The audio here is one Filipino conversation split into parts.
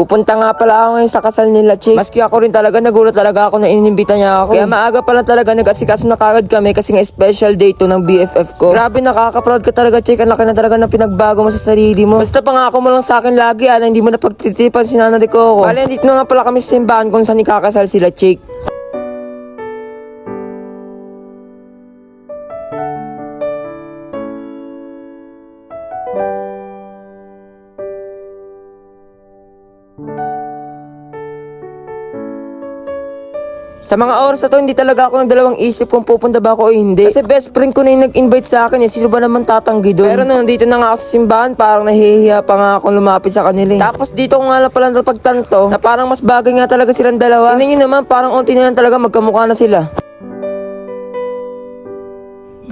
Pupunta nga pala ako ngayon sa kasal nila, Chick. Maski ako rin talaga, nagulat talaga ako na inimbita niya ako. Kaya maaga pa lang talaga nag-asikaso na kagad kami kasi nga special day to ng BFF ko. Grabe, nakaka-proud ka talaga, Chick. Ang laki na talaga ng pinagbago mo sa sarili mo. Basta pangako mo lang sa akin lagi, na hindi mo na pagtitipan si Nana de Coco. Bale, dito na nga pala kami sa simbahan kung saan ikakasal sila, Chick. Sa mga oras na to, hindi talaga ako nagdalawang isip kung pupunta ba ako o hindi. Kasi best friend ko na yung nag-invite sa akin, sino ba naman tatanggi doon? Pero nandito na nga ako sa simbahan, parang nahihiya pa nga akong lumapit sa kanila. Tapos dito ko nga lang pala napagtanto na parang mas bagay nga talaga silang dalawa. Tingnan nyo naman, parang unti na lang talaga magkamukha na sila.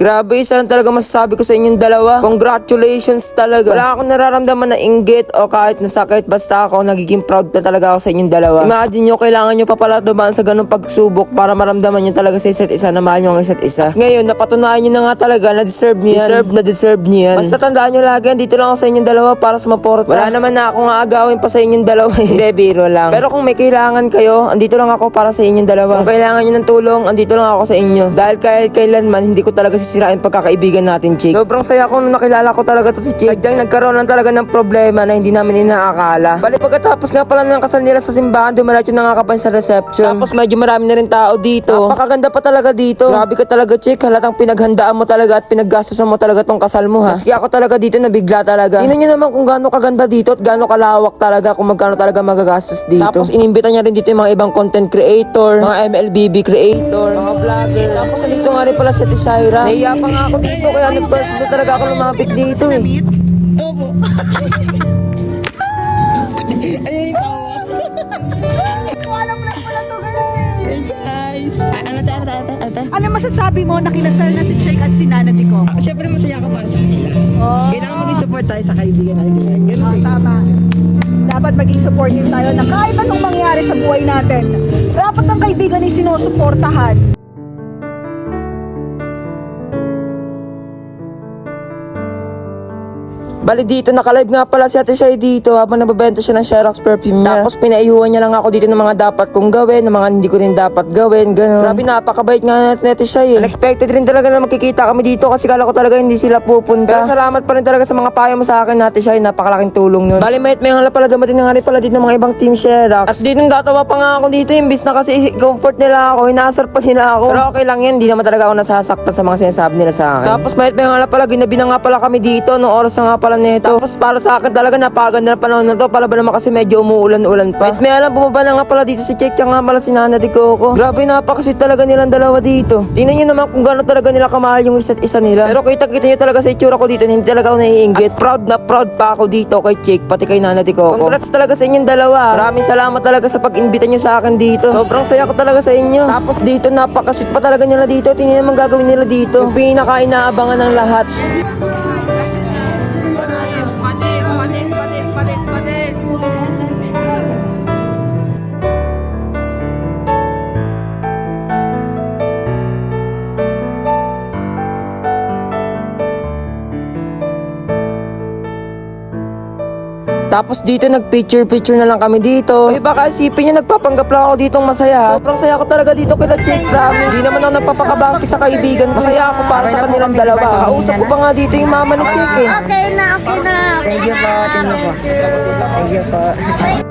Grabe, isa lang talaga masasabi ko sa inyong dalawa. Congratulations talaga. Wala akong nararamdaman na inggit o kahit nasakit. Basta ako, nagiging proud na talaga ako sa inyong dalawa. Imagine nyo, kailangan nyo pa pala dumaan sa ganung pagsubok para maramdaman nyo talaga sa isa't isa na mahal nyo ang isa't isa. Ngayon, napatunayan nyo na nga talaga na deserve nyo yan. Deserve nyo yan. Basta tandaan nyo lagi, dito lang ako sa inyong dalawa para sumaport. Wala naman na akong aagawin pa sa inyong dalawa. Hindi, biro lang. Pero kung may kailangan kayo, andito lang ako para sa inyong dalawa. Kung kailangan nyo ng tulong, andito lang ako sa inyo. Dahil kahit kailanman, hindi ko talaga sisirain pagkakaibigan natin, Chick. Sobrang saya ko nung nakilala ko talaga to si Chick. Sadyang nagkaroon lang talaga ng problema na hindi namin inaakala. Bali, pagkatapos nga pala ng kasal nila sa simbahan, dumalatyo na nga kapag sa reception. Tapos medyo marami na rin tao dito. Napakaganda pa talaga dito. Grabe ka talaga, Chick. Halatang pinaghandaan mo talaga at pinaggastosan mo talaga tong kasal mo, ha. Maski ako talaga dito nabigla talaga. Tingnan niyo naman kung gaano kaganda dito at gaano kalawak talaga, kung magkano talaga magagastos dito. Tapos inimbita niya rin dito yung mga ibang content creator, mga MLBB creator, mga vlogger. Tapos nandito nga rin pala si Ate Shaira. Nahiya pa nga ako dito, kaya nag-first na talaga ako lumapit dito eh. Opo. Ayun yung tawa. Alam mo lang pala to, guys eh. Hey guys. Ate. Ano masasabi mo na kinasal na si Chick at si Nana de Coco? Siyempre masaya ako para sa kanila. Oh. Kailangan maging support tayo sa kaibigan natin. Ganun Oh, eh. tama. Dapat maging supportive tayo na kahit anong mangyari sa buhay natin, dapat ang kaibigan ay sinusuportahan. Bali dito, naka-live nga pala si Ate Shai dito habang nababenta siya ng Xerox perfume niya. Tapos pinaihuwan niya lang ako dito ng mga dapat kong gawin, ng mga hindi ko din dapat gawin, gano'n. Grabe, napakabait nga natin Ate Shai eh. Unexpected rin talaga na magkikita kami dito kasi kala ko talaga hindi sila pupunta. Pero salamat pa rin talaga sa mga payo mo sa akin Ate Shai, napakalaking tulong nun. Bali may nga pala dumating na nga rin pala dito ng mga ibang team Xerox. At dito natawa pa nga ako dito, imbis na kasi comfort nila ako, hinasar pa nila ako. Pero okay lang yan, hindi naman talaga ako nasasaktan sa mga sinasabi nila sa akin. Tapos may nga pala, ginabi na nga pala kami dito, nung oras na nga pala nito. Tapos para sa akin talaga napakaganda ng panahon na to. Pala ba naman kasi medyo umuulan-ulan pa. May alam, bumaba na nga pala dito si Chick, nga pala si Nana de Coco. Grabe, napakasit talaga nilang dalawa dito. Tingnan nyo naman kung gano'n talaga nila kamahal yung isa't isa nila. Pero kita-kita nyo talaga sa itsura ko dito, hindi talaga ako naiinggit. At proud na proud pa ako dito kay Chick, pati kay Nana de Coco. Congrats talaga sa inyong dalawa. Maraming salamat talaga sa pag-imbita nyo sa akin dito. Sobrang saya ko talaga sa inyo. Tapos dito, napakasit pa talaga nila dito. Tingnan naman gagawin nila dito. Yung pinaka-inaabangan ng lahat. Tapos dito nag-picture na lang kami dito. Eh baka isipin nyo nagpapanggap lang ako ditong masaya. Sobrang saya ko talaga dito kila Chick, promise. Hindi naman ako nagpapakabasik sa kaibigan. Masaya ako para sa kanilang dalawa. Kausap ko pa nga dito yung mama ni Chick eh. Okay na, okay na. Thank you po. Thank you po. Thank you po.